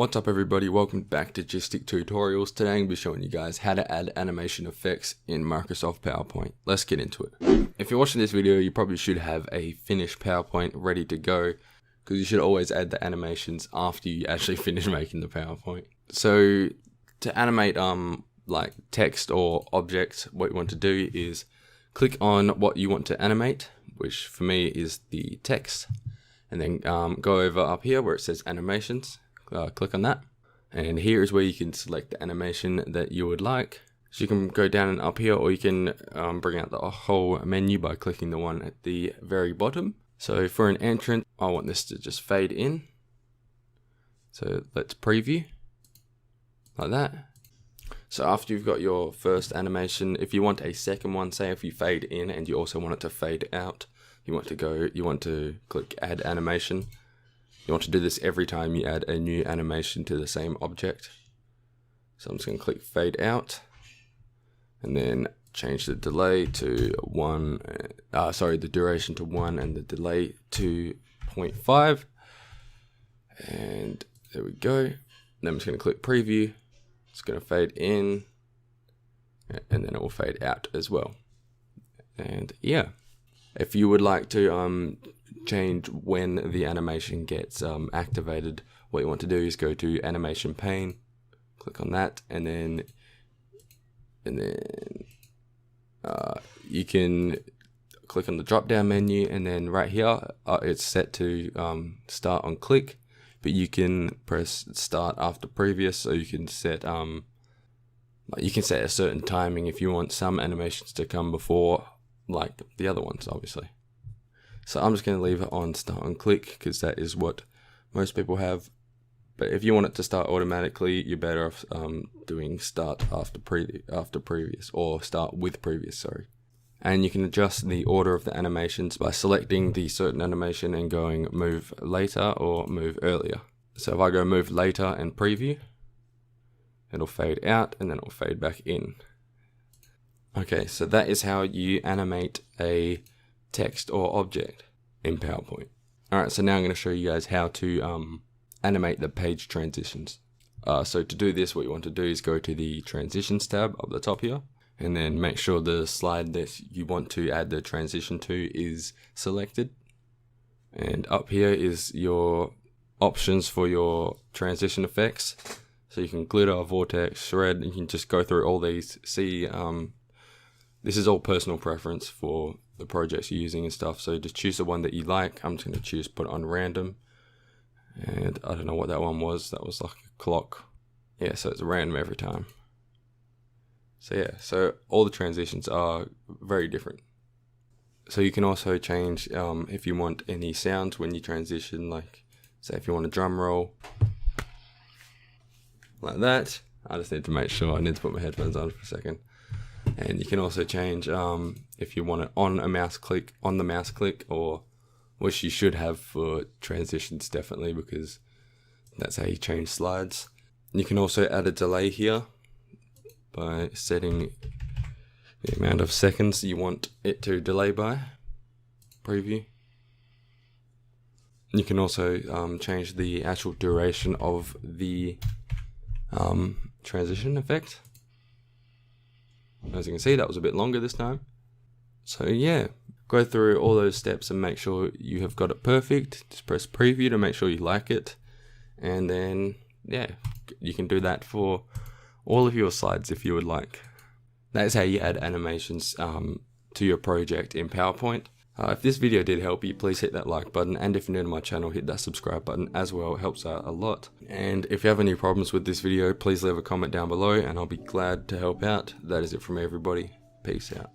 What's up everybody, welcome back to GysticTutorials. Today I'm going to be showing you guys how to add animation effects in Microsoft PowerPoint. Let's get into it. If you're watching this video, you probably should have a finished PowerPoint ready to go, because you should always add the animations after you actually finish making the PowerPoint. So to animate like text or objects, what you want to do is click on what you want to animate, which for me is the text, and then go over up here where it says animations. Click on that, and here is where you can select the animation that you would like. So you can go down and up here, or you can bring out the whole menu by clicking the one at the very bottom. So for an entrance, I want this to just fade in. So let's preview like that. So after you've got your first animation, if you want a second one, say if you fade in and you also want it to fade out, you want to click add animation. You want to do this every time you add a new animation to the same object. So I'm just going to click fade out, and then change the delay to the duration to 1 and the delay to 0.5. And there we go. Then I'm just going to click preview. It's going to fade in, and then it will fade out as well. And yeah, if you would like to change when the animation gets activated, what you want to do is go to animation pane, click on that, and then you can click on the drop down menu, and then right here it's set to start on click, but you can press start after previous, so you can set a certain timing if you want some animations to come before like the other ones, obviously. So I'm just going to leave it on start on click, because that is what most people have. But if you want it to start automatically, you're better off doing start after previous, or start with previous, sorry. And you can adjust the order of the animations by selecting the certain animation and going move later or move earlier. So if I go move later and preview, it'll fade out and then it'll fade back in. Okay, so that is how you animate a text or object in PowerPoint. Alright, so now I'm going to show you guys how to animate the page transitions. So to do this, what you want to do is go to the transitions tab up the top here, and then make sure the slide that you want to add the transition to is selected. And up here is your options for your transition effects. So you can glitter, vortex, shred, you can just go through all these, see this is all personal preference for the projects you're using and stuff, so just choose the one that you like. I'm just going to choose put on random, and I don't know what that one was. That was like a clock. Yeah, so it's random every time. So yeah, so all the transitions are very different. So you can also change if you want any sounds when you transition, like say if you want a drum roll like that. I just need to make sure, I need to put my headphones on for a second. And you can also change if you want it on the mouse click, or which you should have for transitions definitely, because that's how you change slides. You can also add a delay here by setting the amount of seconds you want it to delay by. Preview. You can also change the actual duration of the transition effect. As you can see, that was a bit longer this time. So yeah, go through all those steps and make sure you have got it perfect. Just press preview to make sure you like it. And then, yeah, you can do that for all of your slides if you would like. That is how you add animations to your project in PowerPoint. If this video did help you, please hit that like button, and if you're new to my channel, hit that subscribe button as well. It helps out a lot. And if you have any problems with this video, please leave a comment down below and I'll be glad to help out. That is it from me, everybody. Peace out.